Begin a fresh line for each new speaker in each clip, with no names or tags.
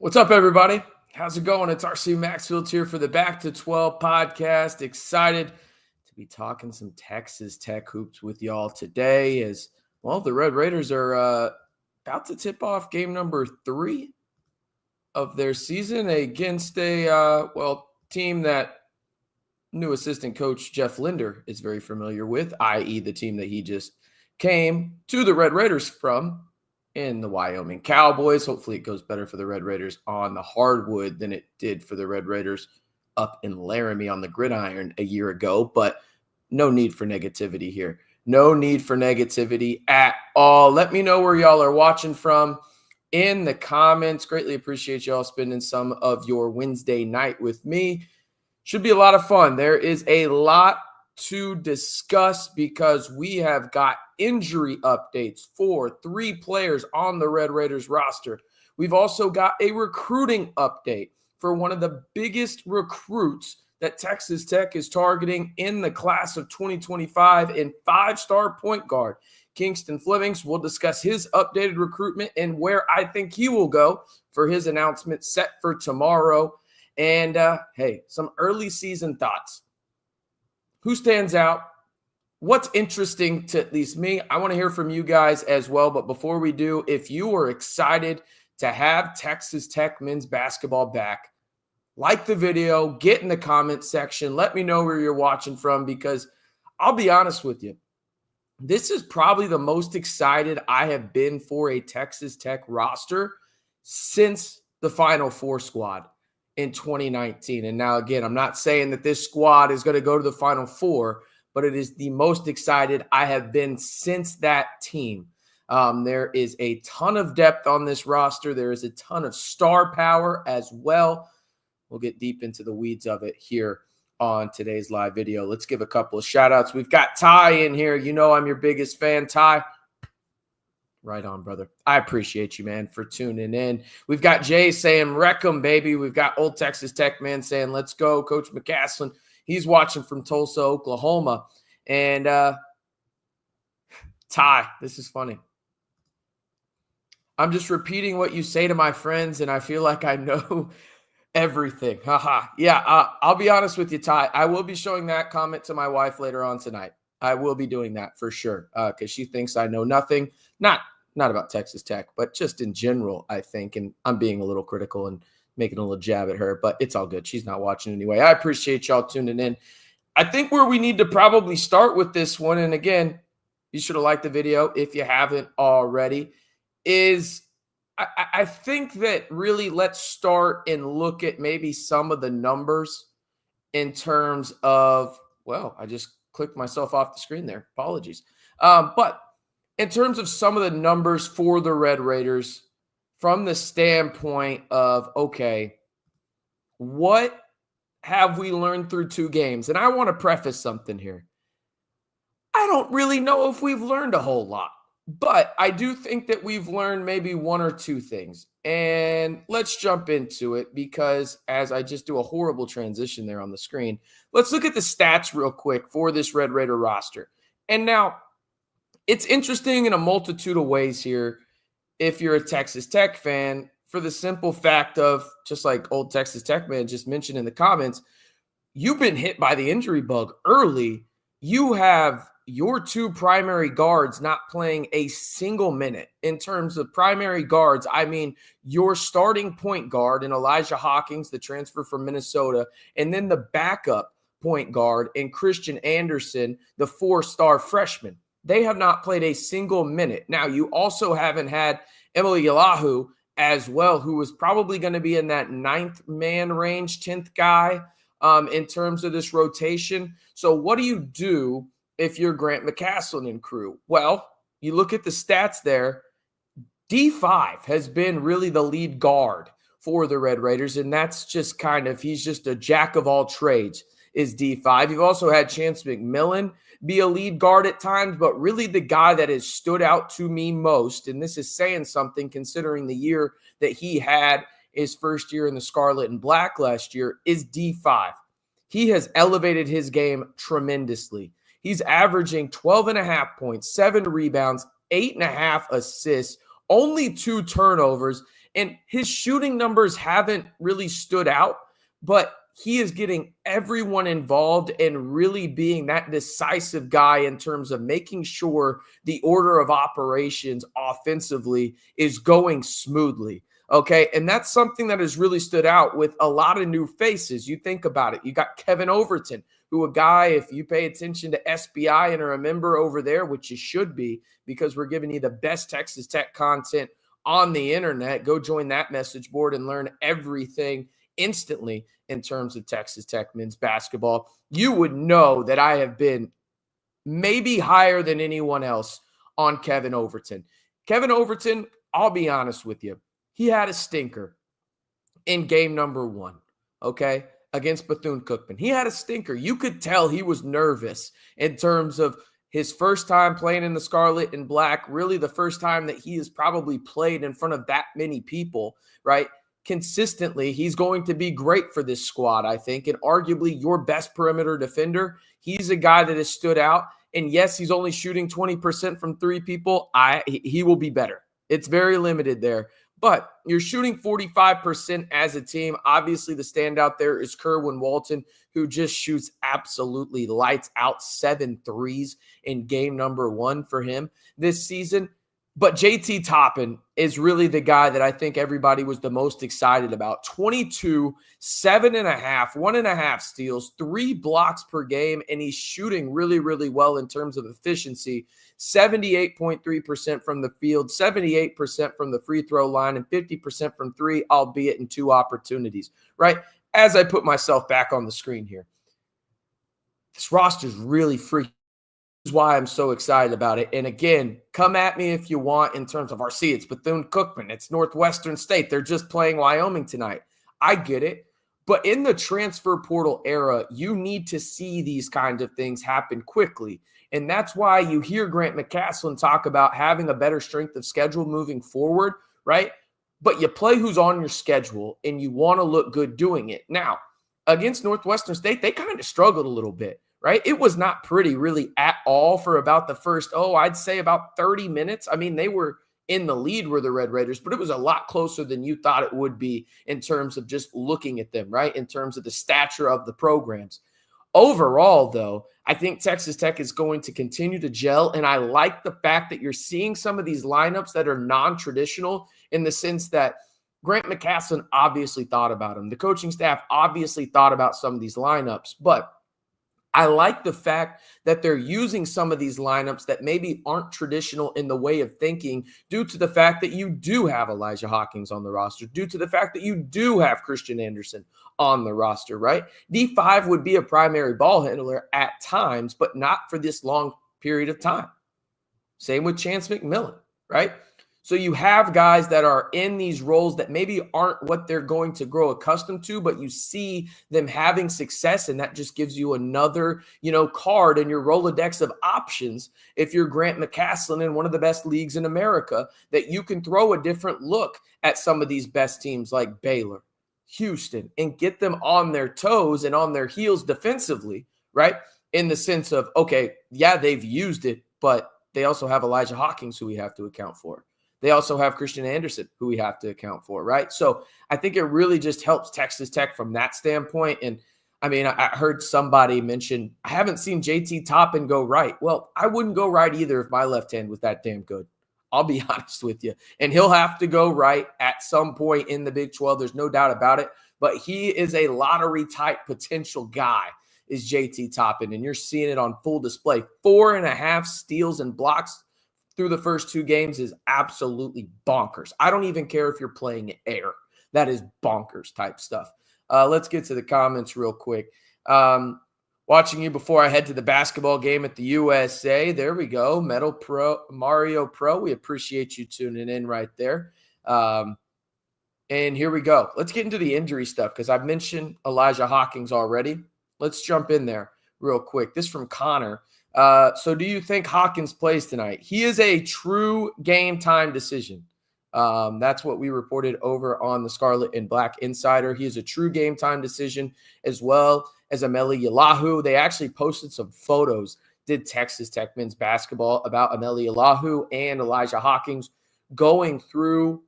What's up, everybody? How's it going? It's RC Maxfield here for the Back to 12 podcast. Excited to be talking some Texas Tech hoops with y'all today as, well, the Red Raiders are about to tip off game number 3 of their season against a, team that new assistant coach Jeff Linder is very familiar with, i.e. the team that he just came to the Red Raiders from in the Wyoming Cowboys. Hopefully it goes better for the Red Raiders on the hardwood than it did for the Red Raiders up in Laramie on the gridiron a year ago, but no need for negativity here. No need for negativity at all. Let me know where y'all are watching from in the comments. Greatly appreciate y'all spending some of your Wednesday night with me. Should be a lot of fun. There is a lot to discuss because we have got injury updates for 3 players on the Red Raiders roster. We've also got a recruiting update for one of the biggest recruits that Texas Tech is targeting in the class of 2025 in 5-star point guard Kingston Flemings. We'll discuss his updated recruitment and where I think he will go for his announcement set for tomorrow. And, hey, some early season thoughts. Who stands out? What's interesting to at least me? I want to hear from you guys as well. But before we do, if you are excited to have Texas Tech men's basketball back, like the video, get in the comment section. Let me know where you're watching from because I'll be honest with you. This is probably the most excited I have been for a Texas Tech roster since the Final Four squad in 2019. And now, again, I'm not saying that this squad is going to go to the Final Four, but it is the most excited I have been since that team. There is a ton of depth on this roster. There is a ton of star power as well. We'll get deep into the weeds of it here on today's live video. Let's give a couple of shout outs. We've got Ty in here. You know I'm your biggest fan, Ty. Right on, brother. I appreciate you, man, for tuning in. We've got Jay saying, wreck 'em, baby. We've got old Texas Tech man saying, let's go. Coach McCaslin, he's watching from Tulsa, Oklahoma. And Ty, this is funny. I'm just repeating what you say to my friends, and I feel like I know everything. Haha. Yeah, I'll be honest with you, Ty. I will be showing that comment to my wife later on tonight. I will be doing that for sure because she thinks I know nothing. Not about Texas Tech, but just in general, I think. And I'm being a little critical and making a little jab at her, but it's all good. She's not watching anyway. I appreciate y'all tuning in. I think where we need to probably start with this one, and again, you should have liked the video if you haven't already, is I think that really let's start and look at maybe some of the numbers in terms of, well, I just clicked myself off the screen there. Apologies. But in terms of some of the numbers for the Red Raiders from the standpoint of, okay, what have we learned through 2 games? And I want to preface something here. I don't really know if we've learned a whole lot, but I do think that we've learned maybe 1 or 2 things. And let's jump into it because as I just do a horrible transition there on the screen, let's look at the stats real quick for this Red Raider roster. And now, it's interesting in a multitude of ways here if you're a Texas Tech fan for the simple fact of, just like old Texas Tech man just mentioned in the comments, you've been hit by the injury bug early. You have your 2 primary guards not playing a single minute. In terms of primary guards, I mean your starting point guard in Elijah Hawkins, the transfer from Minnesota, and then the backup point guard in Christian Anderson, the 4-star freshman. They have not played a single minute. Now, you also haven't had Emily Yalahu as well, who was probably going to be in that 9th man range, 10th guy in terms of this rotation. So what do you do if you're Grant McCaslin and crew? Well, you look at the stats there. D5 has been really the lead guard for the Red Raiders, and that's just he's just a jack of all trades is D5. You've also had Chance McMillan be a lead guard at times, but really the guy that has stood out to me most, and this is saying something considering the year that he had his first year in the Scarlet and Black last year, is D5. He has elevated his game tremendously. He's averaging 12.5 points, 7 rebounds, 8.5 assists, only 2 turnovers, And his shooting numbers haven't really stood out, but he is getting everyone involved and really being that decisive guy in terms of making sure the order of operations offensively is going smoothly. Okay. And that's something that has really stood out with a lot of new faces. You think about it. You got Kevin Overton, who a guy, if you pay attention to SBI and are a member over there, which you should be, because we're giving you the best Texas Tech content on the internet, go join that message board and learn everything instantly in terms of Texas Tech men's basketball. You would know that I have been maybe higher than anyone else on Kevin Overton. Kevin Overton, I'll be honest with you, he had a stinker in game number 1, okay, against Bethune-Cookman. He had a stinker. You could tell he was nervous in terms of his first time playing in the Scarlet and Black, really the first time that he has probably played in front of that many people, right? Consistently, he's going to be great for this squad, I think, and arguably your best perimeter defender. He's a guy that has stood out. And yes, he's only shooting 20% from 3 people. He will be better. It's very limited there. But you're shooting 45% as a team. Obviously, the standout there is Kerwin Walton, who just shoots absolutely lights out 7 threes in game number 1 for him this season. But JT Toppin is really the guy that I think everybody was the most excited about. 22, 7.5, 1.5 steals, 3 blocks per game, and he's shooting really, really well in terms of efficiency. 78.3% from the field, 78% from the free throw line, and 50% from 3, albeit in 2 opportunities, right? As I put myself back on the screen here, this roster is really freaking. Is why I'm so excited about it. And again, come at me if you want in terms of RC. It's Bethune-Cookman. It's Northwestern State. They're just playing Wyoming tonight. I get it. But in the transfer portal era, you need to see these kinds of things happen quickly. And that's why you hear Grant McCasland talk about having a better strength of schedule moving forward, right? But you play who's on your schedule and you want to look good doing it. Now, against Northwestern State, they kind of struggled a little bit. Right? It was not pretty really at all for about the first, I'd say about 30 minutes. I mean, they were in the lead were the Red Raiders, but it was a lot closer than you thought it would be in terms of just looking at them, right? In terms of the stature of the programs. Overall, though, I think Texas Tech is going to continue to gel, and I like the fact that you're seeing some of these lineups that are non-traditional in the sense that Grant McCasland obviously thought about them. The coaching staff obviously thought about some of these lineups, but I like the fact that they're using some of these lineups that maybe aren't traditional in the way of thinking due to the fact that you do have Elijah Hawkins on the roster, due to the fact that you do have Christian Anderson on the roster, right? D5 would be a primary ball handler at times, but not for this long period of time. Same with Chance McMillan, right? So you have guys that are in these roles that maybe aren't what they're going to grow accustomed to, but you see them having success, and that just gives you another, card in your Rolodex of options if you're Grant McCasland in one of the best leagues in America, that you can throw a different look at some of these best teams like Baylor, Houston, and get them on their toes and on their heels defensively, right? In the sense of, okay, yeah, they've used it, but they also have Elijah Hawkins, who we have to account for. They also have Christian Anderson, who we have to account for, right? So I think it really just helps Texas Tech from that standpoint. And I mean, I heard somebody mention, I haven't seen JT Toppin go right. Well, I wouldn't go right either if my left hand was that damn good. I'll be honest with you. And he'll have to go right at some point in the Big 12. There's no doubt about it. But he is a lottery-type potential guy, is JT Toppin. And you're seeing it on full display. 4.5 steals and blocks through the first 2 games is absolutely bonkers. I don't even care if you're playing air. That is bonkers type stuff. Let's get to the comments real quick. Watching you before I head to the basketball game at the USA. There we go. Metal Pro, Mario Pro. We appreciate you tuning in right there. And here we go. Let's get into the injury stuff because I've mentioned Elijah Hawkins already. Let's jump in there real quick. This from Connor. So do you think Hawkins plays tonight? He is a true game time decision. That's what we reported over on the Scarlet and Black Insider. He is a true game time decision, as well as Ameli Ylahu. They actually posted some photos, did Texas Tech men's basketball, about Ameli Ylahu and Elijah Hawkins going through,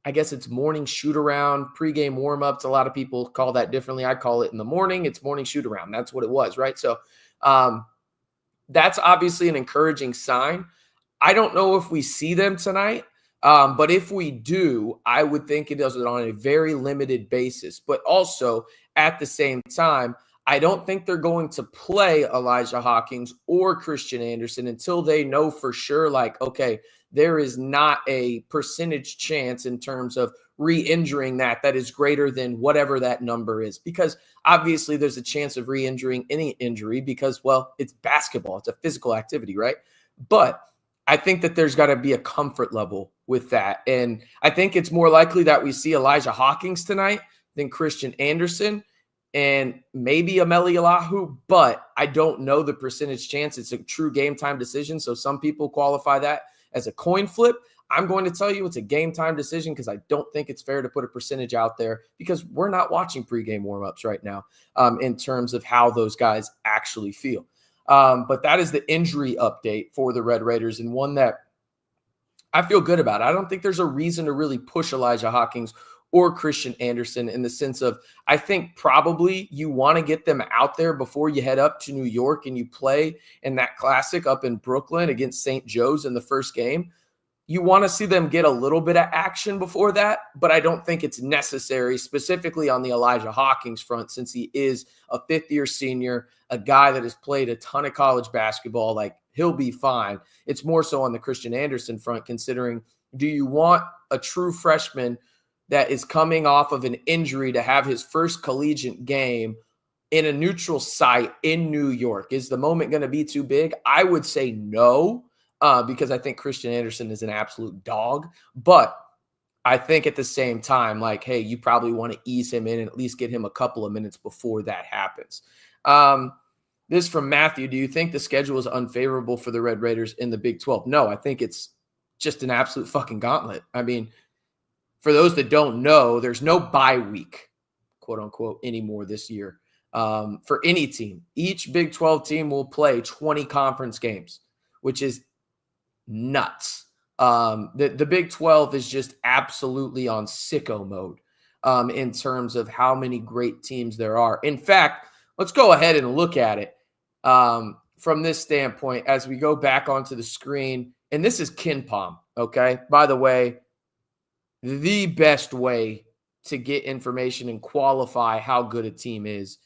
I guess it's morning shoot around, pregame warmups. A lot of people call that differently. I call it in the morning. It's morning shoot around. That's what it was, right? So that's obviously an encouraging sign. I don't know if we see them tonight, but if we do, I would think it does it on a very limited basis. But also at the same time, I don't think they're going to play Elijah Hawkins or Christian Anderson until they know for sure, like, okay, there is not a percentage chance in terms of re-injuring that is greater than whatever that number is. Because obviously there's a chance of re-injuring any injury because, well, it's basketball. It's a physical activity, right? But I think that there's got to be a comfort level with that. And I think it's more likely that we see Elijah Hawkins tonight than Christian Anderson and maybe Ameli Elahu, but I don't know the percentage chance. It's a true game time decision. So some people qualify that as a coin flip. I'm going to tell you it's a game time decision because I don't think it's fair to put a percentage out there because we're not watching pregame warmups right now in terms of how those guys actually feel. But that is the injury update for the Red Raiders, and one that I feel good about. I don't think there's a reason to really push Elijah Hawkins or Christian Anderson in the sense of, I think probably you want to get them out there before you head up to New York and you play in that classic up in Brooklyn against St. Joe's in the first game. You want to see them get a little bit of action before that, but I don't think it's necessary, specifically on the Elijah Hawkins front, since he is a fifth-year senior, a guy that has played a ton of college basketball. Like, he'll be fine. It's more so on the Christian Anderson front, considering, do you want a true freshman that is coming off of an injury to have his first collegiate game in a neutral site in New York? Is the moment going to be too big? I would say no, because I think Christian Anderson is an absolute dog. But I think at the same time, like, hey, you probably want to ease him in and at least get him a couple of minutes before that happens. This from Matthew. Do you think the schedule is unfavorable for the Red Raiders in the Big 12? No, I think it's just an absolute fucking gauntlet. I mean, for those that don't know, there's no bye week, quote unquote, anymore this year for any team. Each Big 12 team will play 20 conference games, which is nuts. The Big 12 is just absolutely on sicko mode in terms of how many great teams there are. In fact, let's go ahead and look at it from this standpoint as we go back onto the screen. And this is KenPom, okay? By the way, the best way to get information and qualify how good a team is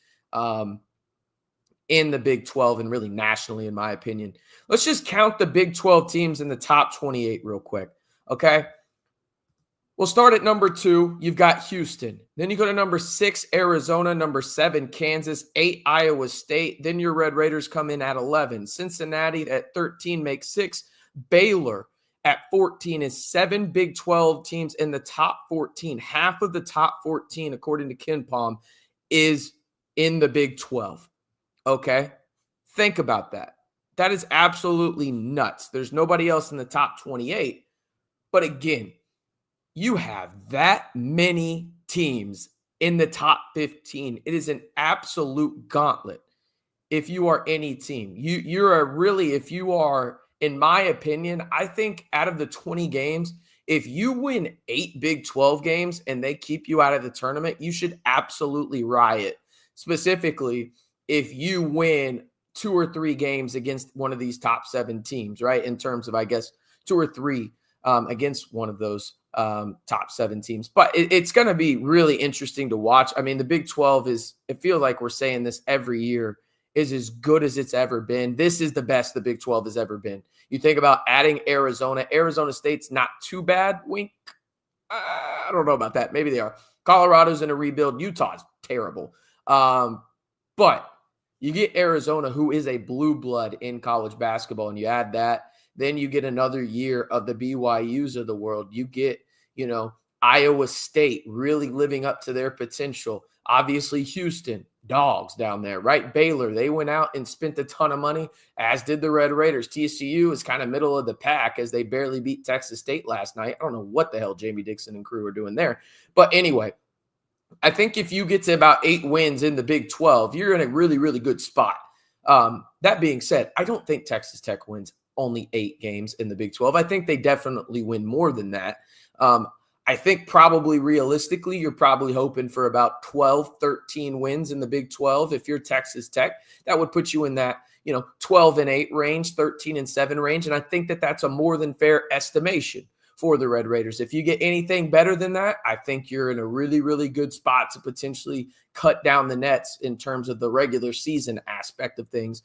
in the Big 12 and really nationally, in my opinion. Let's just count the Big 12 teams in the top 28 real quick, okay? We'll start at number 2. You've got Houston. Then you go to number 6, Arizona. Number 7, Kansas. 8, Iowa State. Then your Red Raiders come in at 11. Cincinnati at 13 makes 6. Baylor at 14 is 7 Big 12 teams in the top 14. Half of the top 14, according to KenPom, is in the Big 12. Okay? Think about that. That is absolutely nuts. There's nobody else in the top 28. But again, you have that many teams in the top 15. It is an absolute gauntlet if you are any team. If you are, in my opinion, I think out of the 20 games, if you win 8 Big 12 games and they keep you out of the tournament, you should absolutely riot. Specifically, if you win 2 or 3 games against one of these top 7 teams, right? In terms of, I guess, 2 or 3 against one of those top 7 teams. But it's going to be really interesting to watch. I mean, the Big 12 it feels like we're saying this every year, is as good as it's ever been. This is the best the Big 12 has ever been. You think about adding Arizona. Arizona State's not too bad. Wink. I don't know about that. Maybe they are. Colorado's in a rebuild. Utah's terrible. But you get Arizona, who is a blue blood in college basketball, and you add that. Then you get another year of the BYUs of the world. You get, Iowa State really living up to their potential. Obviously, Houston, dogs down there, right? Baylor, they went out and spent a ton of money, as did the Red Raiders. TCU is kind of middle of the pack as they barely beat Texas State last night. I don't know what the hell Jamie Dixon and crew are doing there. But anyway, I think if you get to about 8 wins in the Big 12, you're in a really, really good spot. That being said, I don't think Texas Tech wins only 8 games in the Big 12. I think they definitely win more than that. I think probably realistically, you're probably hoping for about 12, 13 wins in the Big 12. If you're Texas Tech, that would put you in that, 12-8 range, 13-7 range. And I think that that's a more than fair estimation for the Red Raiders. If you get anything better than that, I think you're in a really, really good spot to potentially cut down the nets in terms of the regular season aspect of things,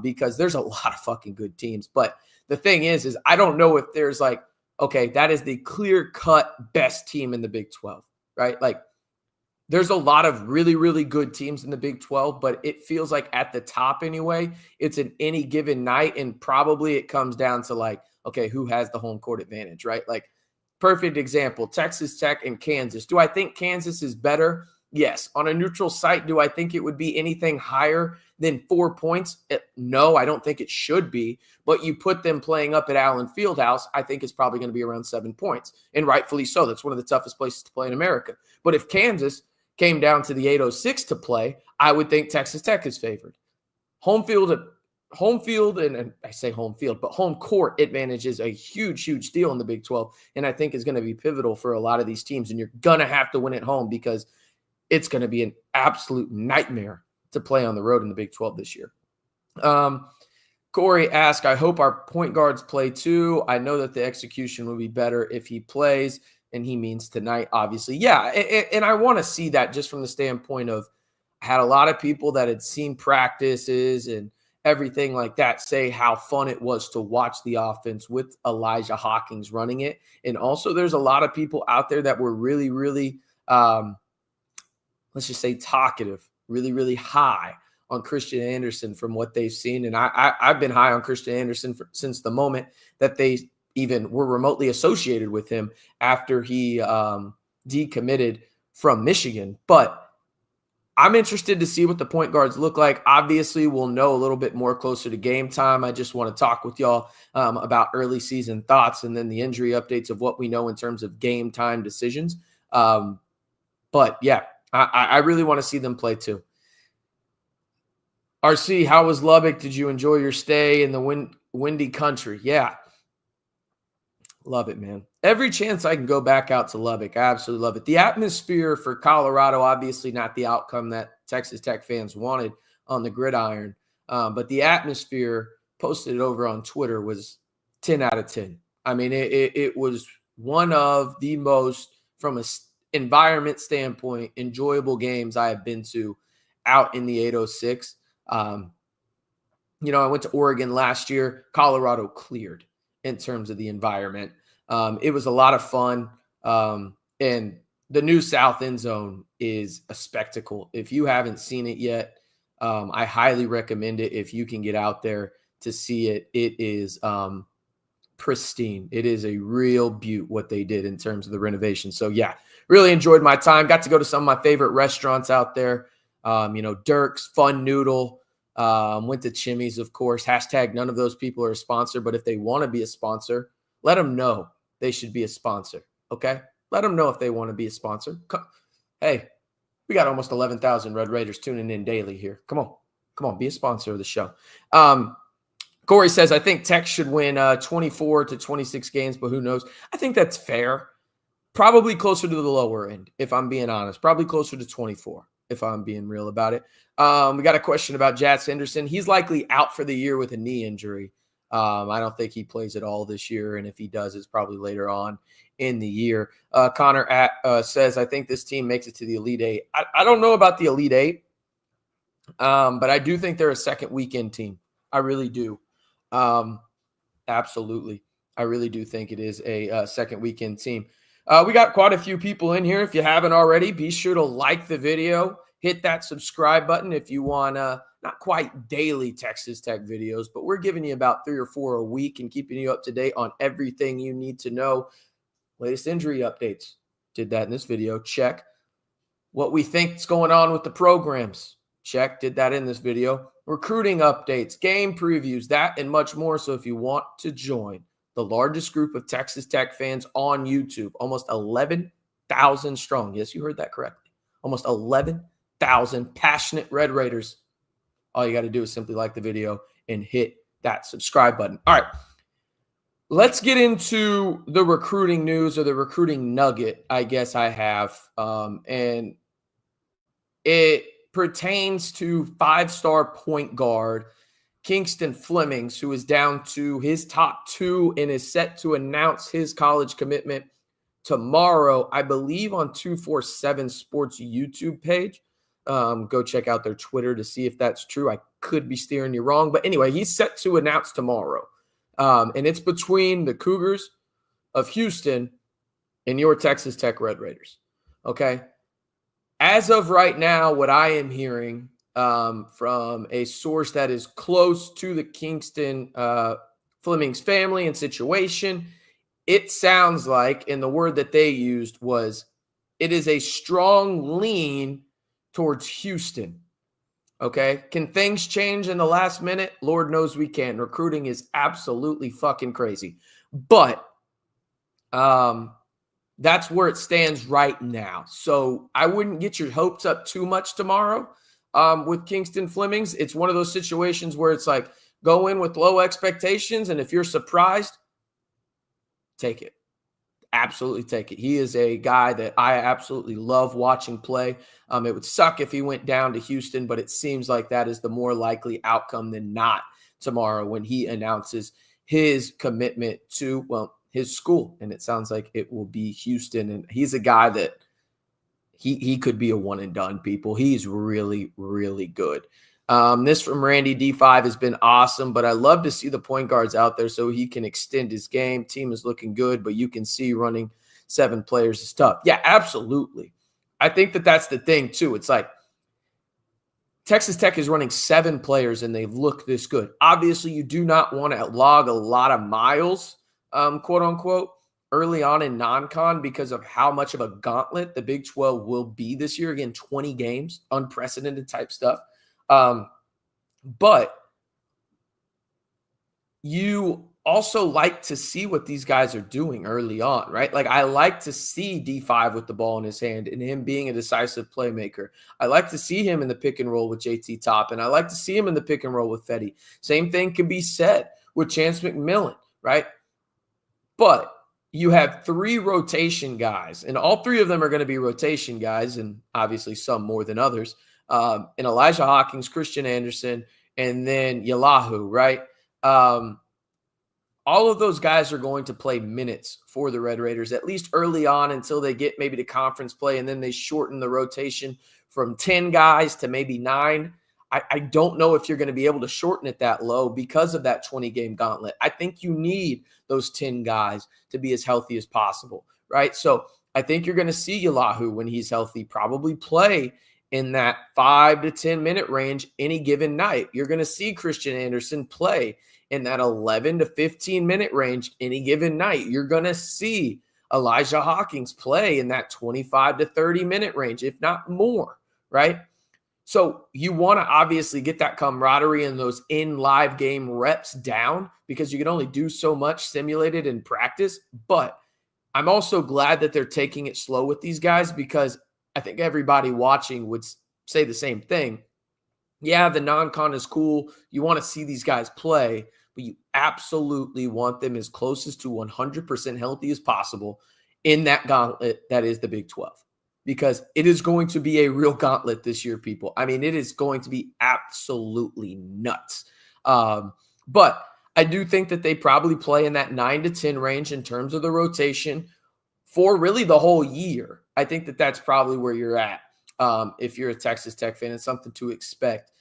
because there's a lot of fucking good teams. But the thing is I don't know if there's like, okay, that is the clear-cut best team in the Big 12, right? Like, there's a lot of really, really good teams in the Big 12, but it feels like at the top anyway, it's an any given night, and probably it comes down to like, okay, who has the home court advantage, right? Like, perfect example, Texas Tech and Kansas. Do I think Kansas is better? Yes. On a neutral site, do I think it would be anything higher than 4 points? No, I don't think it should be. But you put them playing up at Allen Fieldhouse, I think it's probably going to be around 7 points. And rightfully so. That's one of the toughest places to play in America. But if Kansas came down to the 806 to play, I would think Texas Tech is favored. Home field, and I say home field, but home court advantage is a huge, huge deal in the Big 12. And I think is going to be pivotal for a lot of these teams. And you're going to have to win at home because it's going to be an absolute nightmare to play on the road in the Big 12 this year. Corey asked, I hope our point guards play too. I know that the execution will be better if he plays, and he means tonight, obviously. Yeah, and I want to see that just from the standpoint of I had a lot of people that had seen practices and everything like that say how fun it was to watch the offense with Elijah Hawkins running it. And also there's a lot of people out there that were really, really let's just say talkative, really, really high on Christian Anderson from what they've seen. And I've been high on Christian Anderson since the moment that they even were remotely associated with him after he decommitted from Michigan. But I'm interested to see what the point guards look like. Obviously, we'll know a little bit more closer to game time. I just want to talk with y'all about early season thoughts and then the injury updates of what we know in terms of game time decisions. But yeah, I really want to see them play too. RC, how was Lubbock? Did you enjoy your stay in the windy country? Yeah. Love it, man. Every chance I can go back out to Lubbock, I absolutely love it. The atmosphere for Colorado, obviously not the outcome that Texas Tech fans wanted on the gridiron, but the atmosphere posted over on Twitter was 10 out of 10. I mean, it was one of the most, from an environment standpoint, enjoyable games I have been to out in the 806. I went to Oregon last year. Colorado cleared in terms of the environment. It was a lot of fun. And the new South End Zone is a spectacle. If you haven't seen it yet, I highly recommend it. If you can get out there to see it, it is pristine. It is a real beaut what they did in terms of the renovation. So yeah, really enjoyed my time. Got to go to some of my favorite restaurants out there. Dirk's, Fun Noodle, went to Chimmy's, of course. Hashtag none of those people are a sponsor, but if they want to be a sponsor, let them know they should be a sponsor. Okay. Let them know if they want to be a sponsor. Hey, we got almost 11,000 Red Raiders tuning in daily here. Come on, be a sponsor of the show. Corey says, I think Tech should win 24 to 26 games, but who knows? I think that's fair. Probably closer to the lower end, if I'm being honest. Probably closer to 24, if I'm being real about it. We got a question about Jats Henderson. He's likely out for the year with a knee injury. I don't think he plays at all this year, and if he does, it's probably later on in the year. Connor says, I think this team makes it to the Elite Eight. I don't know about the Elite Eight, but I do think they're a second weekend team. I really do. Absolutely. I really do think it is a second weekend team. We got quite a few people in here. If you haven't already, be sure to like the video, hit that subscribe button if you want not quite daily Texas Tech videos, but we're giving you about 3 or 4 a week and keeping you up to date on everything you need to know. Latest injury updates. Did that in this video. Check. What we think is going on with the programs. Check. Did that in this video. Recruiting updates, game previews, that and much more. So if you want to join the largest group of Texas Tech fans on YouTube, almost 11,000 strong. Yes, you heard that correctly. Almost 11,000 passionate Red Raiders. All you got to do is simply like the video and hit that subscribe button. All right. Let's get into the recruiting news, or the recruiting nugget, I guess I have. And it pertains to five-star point guard Kingston Flemings, who is down to his top two and is set to announce his college commitment tomorrow, I believe, on 247 Sports YouTube page. Go check out their Twitter to see if that's true. I could be steering you wrong. But anyway, he's set to announce tomorrow. And it's between the Cougars of Houston and your Texas Tech Red Raiders. Okay. As of right now, what I am hearing from a source that is close to the Kingston Flemings family and situation, it sounds like, and the word that they used was, it is a strong lean towards Houston. Okay. Can things change in the last minute? Lord knows we can. Recruiting is absolutely fucking crazy. But that's where it stands right now. So I wouldn't get your hopes up too much tomorrow with Kingston Flemings. It's one of those situations where it's like, go in with low expectations, and if you're surprised, take it. Absolutely take it. He is a guy that I absolutely love watching play. It would suck if he went down to Houston, but it seems like that is the more likely outcome than not tomorrow when he announces his commitment to, well, his school. And it sounds like it will be Houston. And he's a guy that he could be a one and done, people. He's really, really good. This from Randy D5 has been awesome, but I love to see the point guards out there so he can extend his game. Team is looking good, but you can see running 7 players is tough. Yeah, absolutely. I think that that's the thing too. It's like Texas Tech is running 7 players and they've looked this good. Obviously, you do not want to log a lot of miles, quote unquote, early on in non-con because of how much of a gauntlet the Big 12 will be this year. Again, 20 games, unprecedented type stuff. But you also like to see what these guys are doing early on, right? Like, I like to see D5 with the ball in his hand and him being a decisive playmaker. I like to see him in the pick and roll with JT Top, and I like to see him in the pick and roll with Fetty. Same thing can be said with Chance McMillan, right? But you have 3 rotation guys, and all 3 of them are going to be rotation guys, and obviously some more than others. And Elijah Hawkins, Christian Anderson, and then Ylahu, right? All of those guys are going to play minutes for the Red Raiders, at least early on until they get maybe to conference play, and then they shorten the rotation from 10 guys to maybe 9. I don't know if you're going to be able to shorten it that low because of that 20-game gauntlet. I think you need those 10 guys to be as healthy as possible, right? So I think you're going to see Ylahu, when he's healthy, probably play in that 5 to 10 minute range any given night. You're going to see Christian Anderson play in that 11 to 15 minute range any given night. You're going to see Elijah Hawkins play in that 25 to 30 minute range, if not more, right? So you want to obviously get that camaraderie and those in live game reps down, because you can only do so much simulated in practice. But I'm also glad that they're taking it slow with these guys, because I think everybody watching would say the same thing. Yeah, the non-con is cool. You want to see these guys play, but you absolutely want them as close as to 100% healthy as possible in that gauntlet that is the Big 12, because it is going to be a real gauntlet this year, people. I mean, it is going to be absolutely nuts. But I do think that they probably play in that 9 to 10 range in terms of the rotation for really the whole year. I think that that's probably where you're at. If you're a Texas Tech fan, it's something to expect,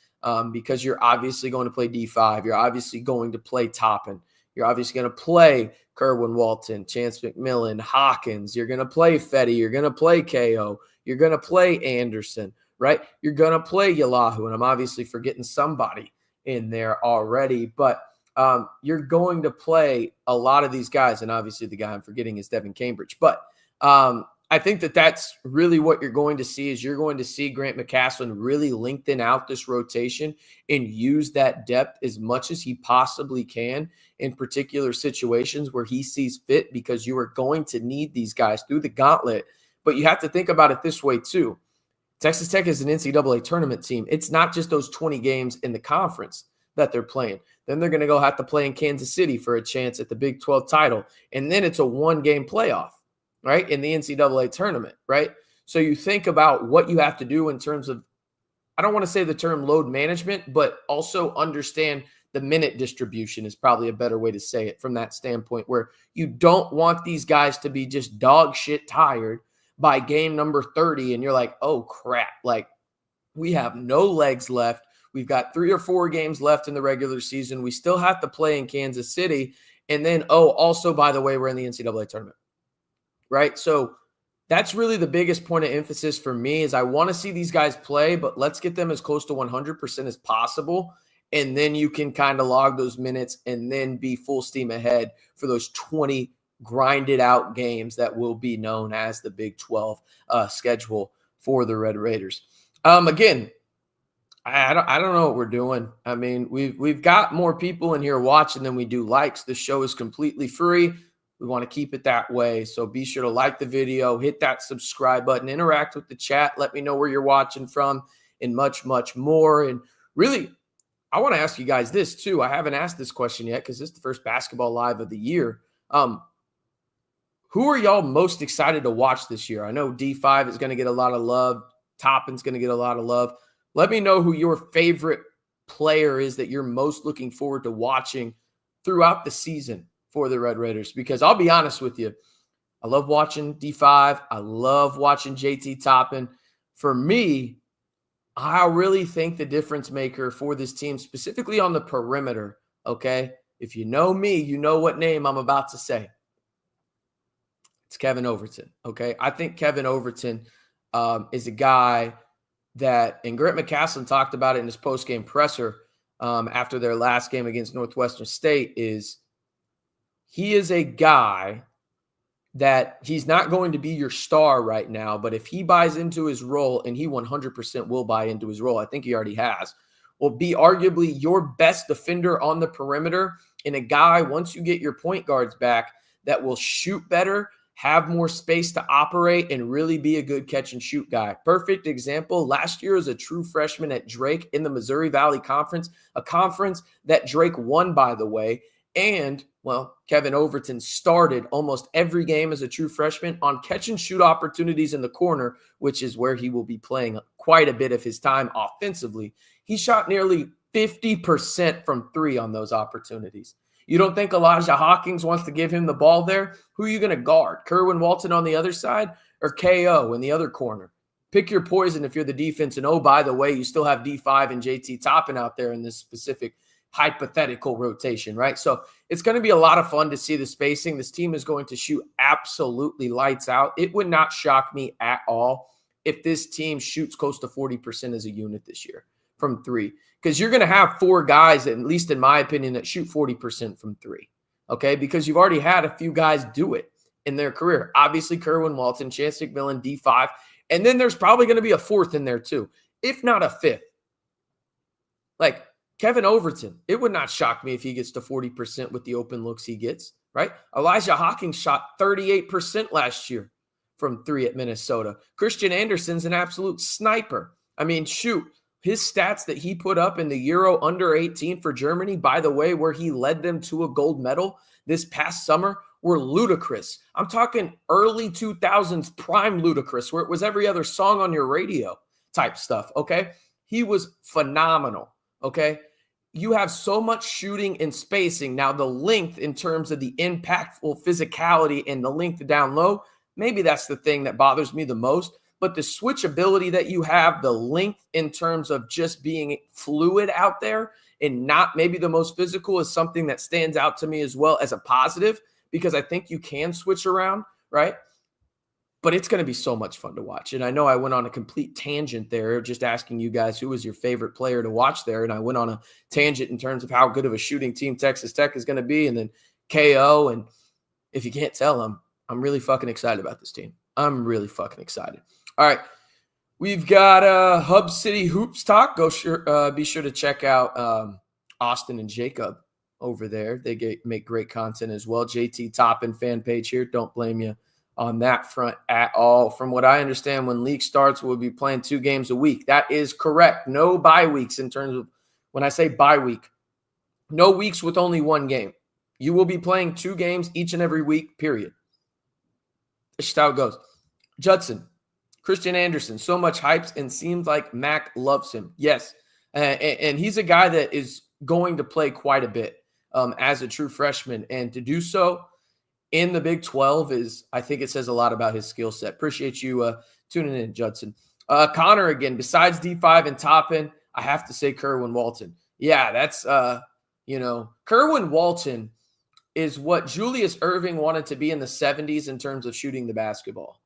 because you're obviously going to play D5. You're obviously going to play Toppin. You're obviously going to play Kerwin Walton, Chance McMillan, Hawkins. You're going to play Fetty. You're going to play KO. You're going to play Anderson, right? You're going to play Ylahu. And I'm obviously forgetting somebody in there already. But you're going to play a lot of these guys. And obviously the guy I'm forgetting is Devin Cambridge. But I think that that's really what you're going to see, is you're going to see Grant McCaslin really lengthen out this rotation and use that depth as much as he possibly can in particular situations where he sees fit, because you are going to need these guys through the gauntlet. But you have to think about it this way too. Texas Tech is an NCAA tournament team. It's not just those 20 games in the conference. that they're playing. Then they're going to go have to play in Kansas City for a chance at the Big 12 title. And then it's a one-game playoff, right, in the NCAA tournament, right? So you think about what you have to do in terms of, I don't want to say the term load management, but also understand the minute distribution is probably a better way to say it from that standpoint, where you don't want these guys to be just dog shit tired by game number 30. And you're like, oh crap, like we have no legs left. We've got 3 or 4 games left in the regular season. We still have to play in Kansas City. And then, also, by the way, we're in the NCAA tournament, right? So that's really the biggest point of emphasis for me is I want to see these guys play, but let's get them as close to 100% as possible. And then you can kind of log those minutes and then be full steam ahead for those 20 grinded out games that will be known as the Big 12 schedule for the Red Raiders. Again, I don't know what we're doing. I mean, we've got more people in here watching than we do likes. The show is completely free. We want to keep it that way. So be sure to like the video, hit that subscribe button, interact with the chat, let me know where you're watching from, and much, much more. And really, I want to ask you guys this too. I haven't asked this question yet because this is the first basketball live of the year. Who are y'all most excited to watch this year? I know D5 is going to get a lot of love. Toppin's going to get a lot of love. Let me know who your favorite player is that you're most looking forward to watching throughout the season for the Red Raiders, because I'll be honest with you, I love watching D5. I love watching JT Toppin. For me, I really think the difference maker for this team, specifically on the perimeter, okay? If you know me, you know what name I'm about to say. It's Kevin Overton, okay? I think Kevin Overton is a guy that, and Grant McCaslin talked about it in his post-game presser after their last game against Northwestern State, is he is a guy that he's not going to be your star right now, but if he buys into his role, and he 100% will buy into his role, I think he already has, will be arguably your best defender on the perimeter, and a guy, once you get your point guards back, that will shoot better, have more space to operate, and really be a good catch and shoot guy. Perfect example, last year as a true freshman at Drake in the Missouri Valley Conference, a conference that Drake won, by the way. And, well, Kevin Overton started almost every game as a true freshman on catch and shoot opportunities in the corner, which is where he will be playing quite a bit of his time offensively. He shot nearly 50% from 3 on those opportunities. You don't think Elijah Hawkins wants to give him the ball there? Who are you going to guard? Kerwin Walton on the other side or KO in the other corner? Pick your poison if you're the defense. And, oh, by the way, you still have D5 and JT Toppin out there in this specific hypothetical rotation, right? So it's going to be a lot of fun to see the spacing. This team is going to shoot absolutely lights out. It would not shock me at all if this team shoots close to 40% as a unit this year from 3. Because you're going to have 4 guys, at least in my opinion, that shoot 40% from 3, okay? Because you've already had a few guys do it in their career. Obviously, Kerwin Walton, Chance McMillan, D5, and then there's probably going to be a 4th in there too, if not a 5th. Like Kevin Overton, it would not shock me if he gets to 40% with the open looks he gets, right? Elijah Hawkins shot 38% last year from 3 at Minnesota. Christian Anderson's an absolute sniper. I mean, shoot. His stats that he put up in the Euro under 18 for Germany, by the way, where he led them to a gold medal this past summer, were ludicrous. I'm talking early 2000s prime ludicrous, where it was every other song on your radio type stuff, okay? He was phenomenal, okay? You have so much shooting and spacing. Now, the length in terms of the impactful physicality and the length down low, maybe that's the thing that bothers me the most. But the switchability that you have, the length in terms of just being fluid out there and not maybe the most physical, is something that stands out to me as well as a positive, because I think you can switch around, right? But it's going to be so much fun to watch. And I know I went on a complete tangent there, just asking you guys who was your favorite player to watch there. And I went on a tangent in terms of how good of a shooting team Texas Tech is going to be, and then KO. And if you can't tell, I'm really fucking excited about this team. I'm really fucking excited. All right, we've got Hub City Hoops Talk. Be sure to check out Austin and Jacob over there. They make great content as well. JT Toppin fan page here. Don't blame you on that front at all. From what I understand, when league starts, we'll be playing 2 games a week. That is correct. No bye weeks in terms of, when I say bye week, No weeks with only one game. You will be playing 2 games each and every week, period. That's just how it goes. Judson, Christian Anderson, so much hypes and seems like Mac loves him. Yes. And he's a guy that is going to play quite a bit as a true freshman. And to do so in the Big 12 I think it says a lot about his skill set. Appreciate you tuning in, Judson. Connor, again, besides D5 and Toppin, I have to say Kerwin Walton. Yeah, that's, Kerwin Walton is what Julius Erving wanted to be in the 70s in terms of shooting the basketball.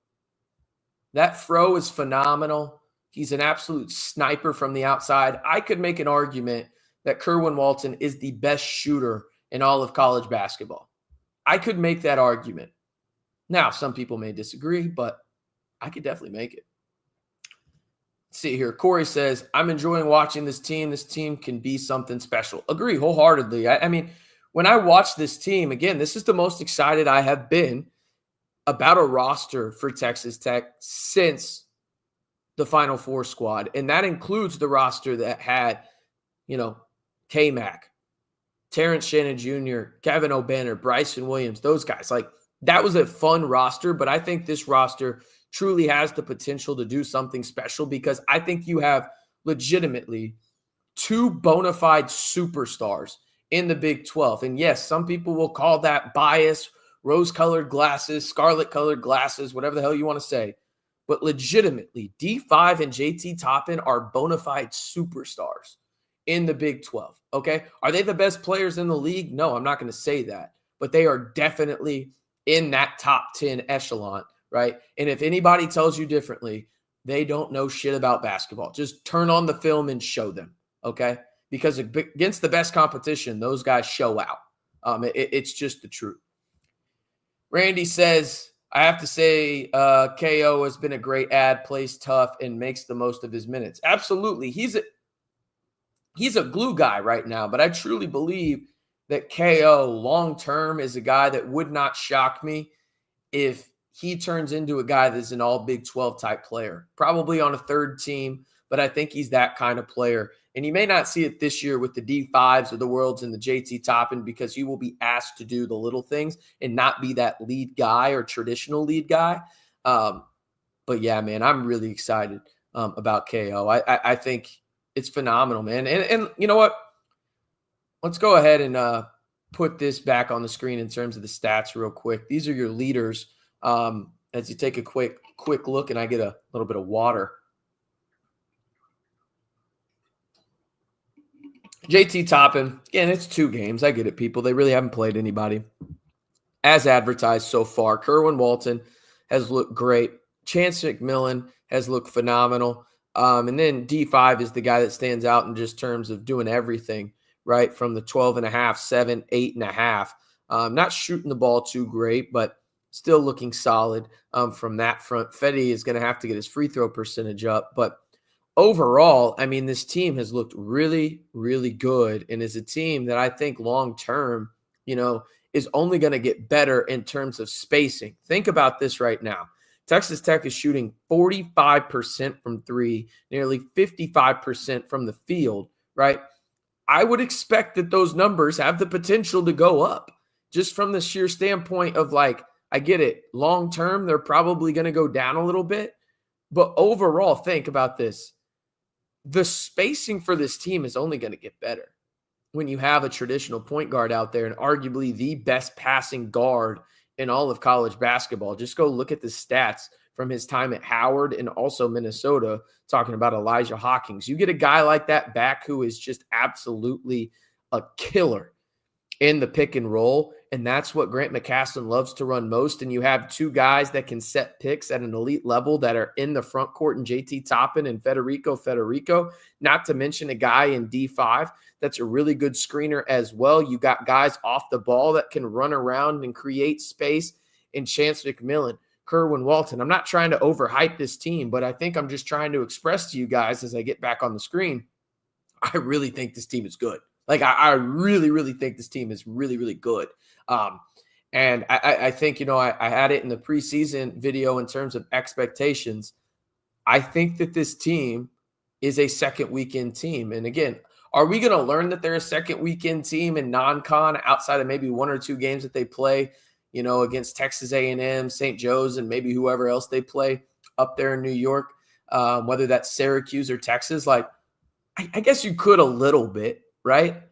That throw is phenomenal. He's an absolute sniper from the outside. I could make an argument that Kerwin Walton is the best shooter in all of college basketball. I could make that argument. Now, some people may disagree, but I could definitely make it. Let's see here. Corey says, I'm enjoying watching this team. This team can be something special. Agree wholeheartedly. I mean, when I watch this team, again, this is the most excited I have been about a roster for Texas Tech since the Final Four squad. And that includes the roster that had, K-Mac, Terrence Shannon Jr., Kevin O'Banner, Bryson Williams, those guys. Like, that was a fun roster, but I think this roster truly has the potential to do something special because I think you have legitimately 2 bona fide superstars in the Big 12. And yes, some people will call that bias, rose-colored glasses, scarlet-colored glasses, whatever the hell you want to say. But legitimately, D5 and JT Toppin are bona fide superstars in the Big 12, okay? Are they the best players in the league? No, I'm not going to say that. But they are definitely in that top 10 echelon, right? And if anybody tells you differently, they don't know shit about basketball. Just turn on the film and show them, okay? Because against the best competition, those guys show out. It's just the truth. Randy says, I have to say KO has been a great ad, plays tough, and makes the most of his minutes. Absolutely. He's a glue guy right now, but I truly believe that KO long-term is a guy that would not shock me if he turns into a guy that's an all Big 12 type player, probably on a third team, but I think he's that kind of player. And you may not see it this year with the D5s of the worlds and the JT Toppin because you will be asked to do the little things and not be that lead guy or traditional lead guy. But yeah, man, I'm really excited about KO. I think it's phenomenal, man. And you know what? Let's go ahead and put this back on the screen in terms of the stats real quick. These are your leaders. As you take a quick look and I get a little bit of water. JT Toppin, again, it's 2 games. I get it, people. They really haven't played anybody. As advertised so far, Kerwin Walton has looked great. Chance McMillan has looked phenomenal. And then D5 is the guy that stands out in just terms of doing everything, right? From the 12.5, 7, 8.5. Not shooting the ball too great, but still looking solid from that front. Fetty is going to have to get his free throw percentage up. But overall, I mean, this team has looked really, really good and is a team that I think long-term, is only going to get better in terms of spacing. Think about this right now. Texas Tech is shooting 45% from 3, nearly 55% from the field, right? I would expect that those numbers have the potential to go up just from the sheer standpoint of I get it. Long-term, they're probably going to go down a little bit. But overall, think about this. The spacing for this team is only going to get better when you have a traditional point guard out there and arguably the best passing guard in all of college basketball. Just go look at the stats from his time at Howard and also Minnesota, talking about Elijah Hawkins. You get a guy like that back who is just absolutely a killer in the pick and roll, and that's what Grant McCasland loves to run most. And you have 2 guys that can set picks at an elite level that are in the front court, and JT Toppin and Federico, not to mention a guy in D5 that's a really good screener as well. You got guys off the ball that can run around and create space in Chance McMillan, Kerwin Walton. I'm not trying to overhype this team, but I think I'm just trying to express to you guys as I get back on the screen, I really think this team is good. I really, really think this team is really, really good. And I think, I had it in the preseason video in terms of expectations. I think that this team is a second weekend team. And again, Are we going to learn that they're a second weekend team in non-con outside of maybe one or two games that they play, against Texas A&M, St. Joe's, and maybe whoever else they play up there in New York, whether that's Syracuse or Texas? Like, I guess you could a little bit, right?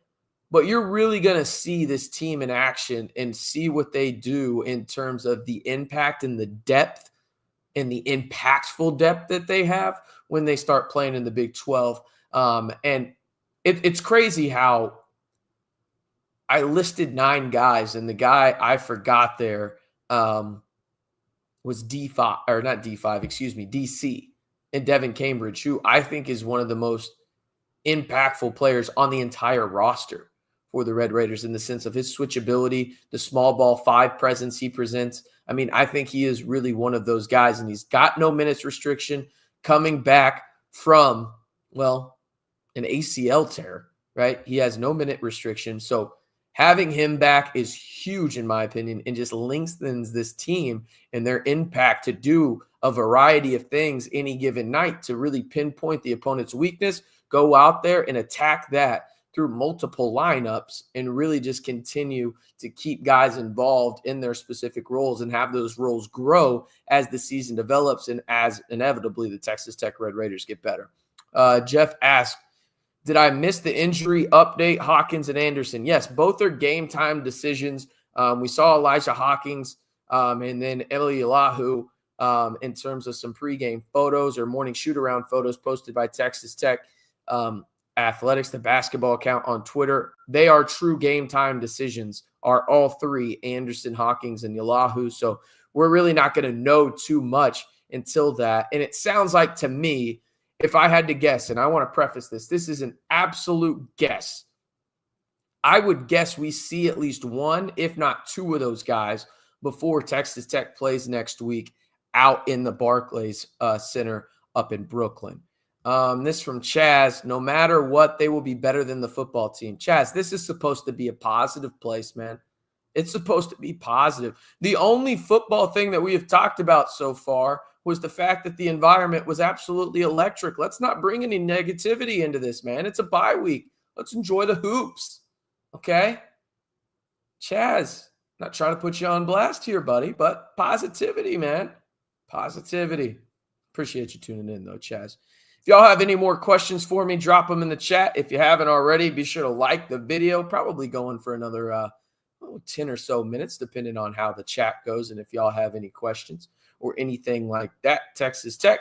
But you're really going to see this team in action and see what they do in terms of the impact and the depth and the impactful depth that they have when they start playing in the Big 12. And it's crazy how I listed 9 guys, and the guy I forgot there was D5, or not D5, excuse me, DC, and Devin Cambridge, who I think is one of the most impactful players on the entire roster for the Red Raiders in the sense of his switchability, the small ball 5 presence he presents. I mean, I think he is really one of those guys, and he's got no minutes restriction coming back from, an ACL tear, right? He has no minute restriction. So having him back is huge, in my opinion, and just lengthens this team and their impact to do a variety of things any given night to really pinpoint the opponent's weakness, go out there and attack that through multiple lineups and really just continue to keep guys involved in their specific roles and have those roles grow as the season develops and as inevitably the Texas Tech Red Raiders get better. Jeff asked, did I miss the injury update, Hawkins and Anderson? Yes, both are game time decisions. We saw Elijah Hawkins and then Eliyahu in terms of some pregame photos or morning shoot-around photos posted by Texas Tech Athletics, the basketball account on Twitter. They are true game time decisions, are all 3, Anderson, Hawkins, and Eliyahu. So we're really not going to know too much until that. And it sounds like to me, if I had to guess, and I want to preface this is an absolute guess. I would guess we see at least 1, if not 2 of those guys before Texas Tech plays next week out in the Barclays Center up in Brooklyn. This from Chaz, no matter what, they will be better than the football team. Chaz, this is supposed to be a positive place, man. It's supposed to be positive. The only football thing that we have talked about so far was the fact that the environment was absolutely electric. Let's not bring any negativity into this, man. It's a bye week. Let's enjoy the hoops, okay? Chaz, not trying to put you on blast here, buddy, but positivity, man. Positivity. Appreciate you tuning in, though, Chaz. If y'all have any more questions for me, drop them in the chat. If you haven't already, be sure to like the video. Probably going for another 10 or so minutes, depending on how the chat goes. And if y'all have any questions or anything like that, Texas Tech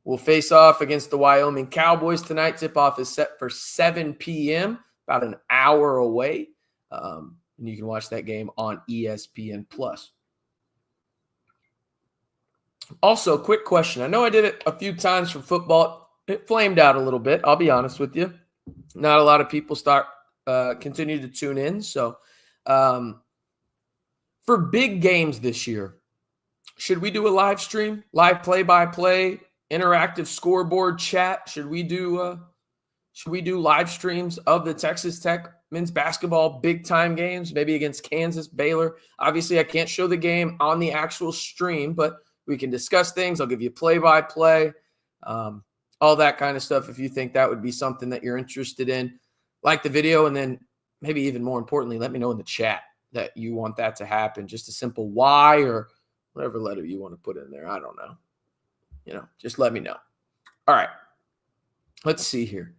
will face off against the Wyoming Cowboys tonight. Tip-off is set for 7 p.m., about an hour away. And you can watch that game on ESPN+. Also, quick question. I know I did it a few times for football. It flamed out a little bit, I'll be honest with you. Not a lot of people continue to tune in. So for big games this year, should we do a live stream, live play-by-play, interactive scoreboard chat? Should we do live streams of the Texas Tech men's basketball big-time games, maybe against Kansas, Baylor? Obviously, I can't show the game on the actual stream, but we can discuss things. I'll give you play-by-play, all that kind of stuff. If you think that would be something that you're interested in, like the video, and then maybe even more importantly, let me know in the chat that you want that to happen. Just a simple Y or whatever letter you want to put in there. I don't know. Just let me know. All right. Let's see here.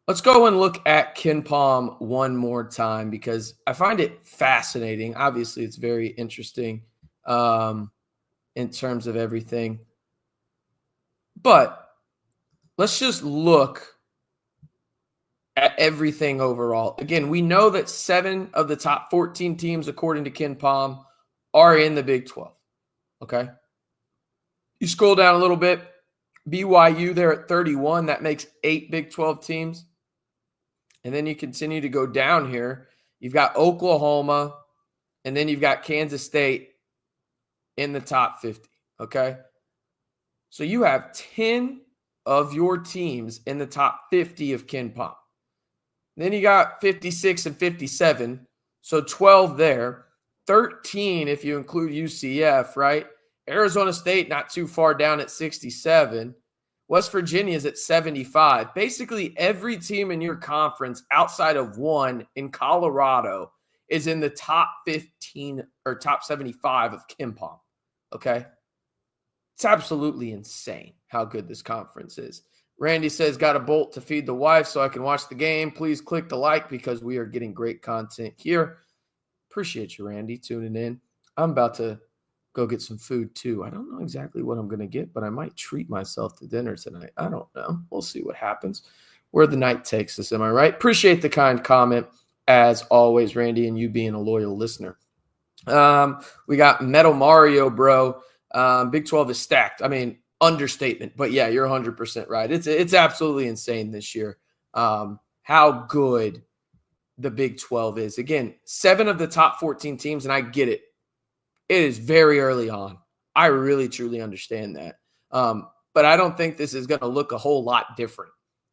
Let's go and look at KenPom one more time because I find it fascinating. Obviously, it's very interesting in terms of everything. But let's just look at everything overall. Again, we know that 7 of the top 14 teams, according to KenPom, are in the Big 12. Okay? You scroll down a little bit, BYU there at 31. That makes 8 Big 12 teams. And then you continue to go down here. You've got Oklahoma, and then you've got Kansas State in the top 50. Okay? So you have 10 of your teams in the top 50 of KenPom. Then you got 56 and 57, so 12 there. 13 if you include UCF, right? Arizona State not too far down at 67. West Virginia is at 75. Basically, every team in your conference outside of one in Colorado is in the top 15 or top 75 of KenPom. Okay. It's absolutely insane how good this conference is. Randy says, got a bolt to feed the wife so I can watch the game. Please click the like because we are getting great content here. Appreciate you, Randy, tuning in. I'm about to go get some food too. I don't know exactly what I'm going to get, but I might treat myself to dinner tonight. I don't know. We'll see what happens. Where the night takes us, am I right? Appreciate the kind comment as always, Randy, and you being a loyal listener. We got Metal Mario, bro. Big 12 is stacked. I mean, understatement, but yeah, you're 100% right. It's absolutely insane this year. How good the Big 12 is. Again, 7 of the top 14 teams, and I get it. It is very early on. I really, truly understand that. But I don't think this is going to look a whole lot different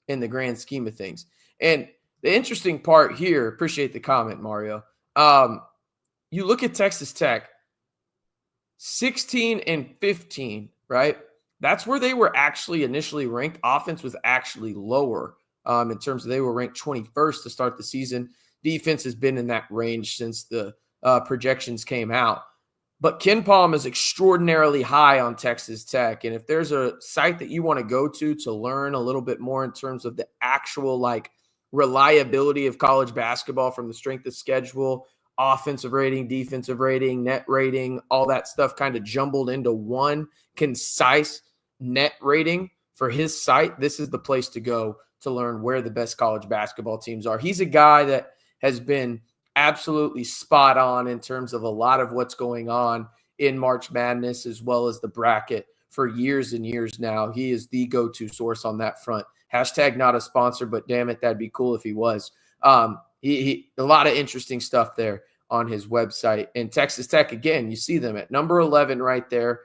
in the grand scheme of things. And the interesting part here, appreciate the comment, Mario. You look at Texas Tech, 16 and 15, right? That's where they were actually initially ranked. Offense was actually lower in terms of they were ranked 21st to start the season. Defense has been in that range since the projections came out. But KenPom is extraordinarily high on Texas Tech. And if there's a site that you want to go to learn a little bit more in terms of the actual like reliability of college basketball from the strength of schedule, offensive rating, defensive rating, net rating, all that stuff kind of jumbled into one concise net rating for his site, this is the place to go to learn where the best college basketball teams are. He's a guy that has been absolutely spot on in terms of a lot of what's going on in March Madness as well as the bracket for years and years now. He is the go-to source on that front. Hashtag not a sponsor, but damn it, that'd be cool if he was. He a lot of interesting stuff there on his website. And Texas Tech, again, you see them at number 11 right there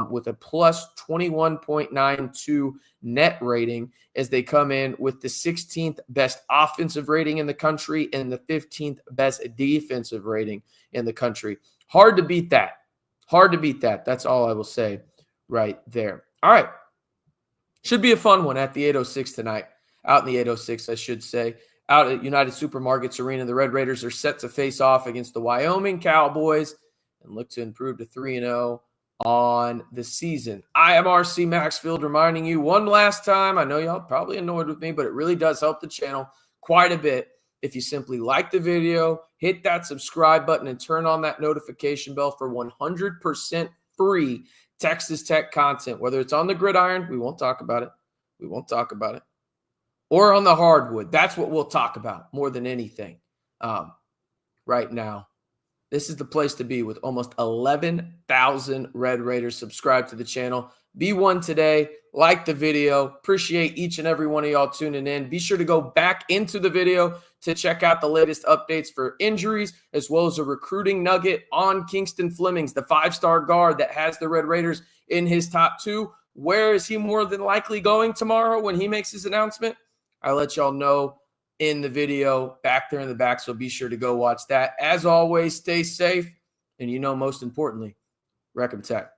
with a plus 21.92 net rating as they come in with the 16th best offensive rating in the country and the 15th best defensive rating in the country. Hard to beat that. Hard to beat that. That's all I will say right there. All right. Should be a fun one at the 806 tonight. Out in the 806, I should say. Out at United Supermarkets Arena, the Red Raiders are set to face off against the Wyoming Cowboys and look to improve to 3-0 on the season. I am RC Maxfield reminding you one last time. I know y'all probably annoyed with me, but it really does help the channel quite a bit if you simply like the video, hit that subscribe button, and turn on that notification bell for 100% free Texas Tech content, whether it's on the gridiron. We won't talk about it. We won't talk about it. Or on the hardwood. That's what we'll talk about more than anything right now. This is the place to be with almost 11,000 Red Raiders subscribed to the channel. Be one today. Like the video. Appreciate each and every one of y'all tuning in. Be sure to go back into the video to check out the latest updates for injuries, as well as a recruiting nugget on Kingston Flemings, the 5-star guard that has the Red Raiders in his top 2. Where is he more than likely going tomorrow when he makes his announcement? I'll let y'all know in the video back there in the back, so be sure to go watch that. As always, stay safe, and most importantly, Rec 'em Tech.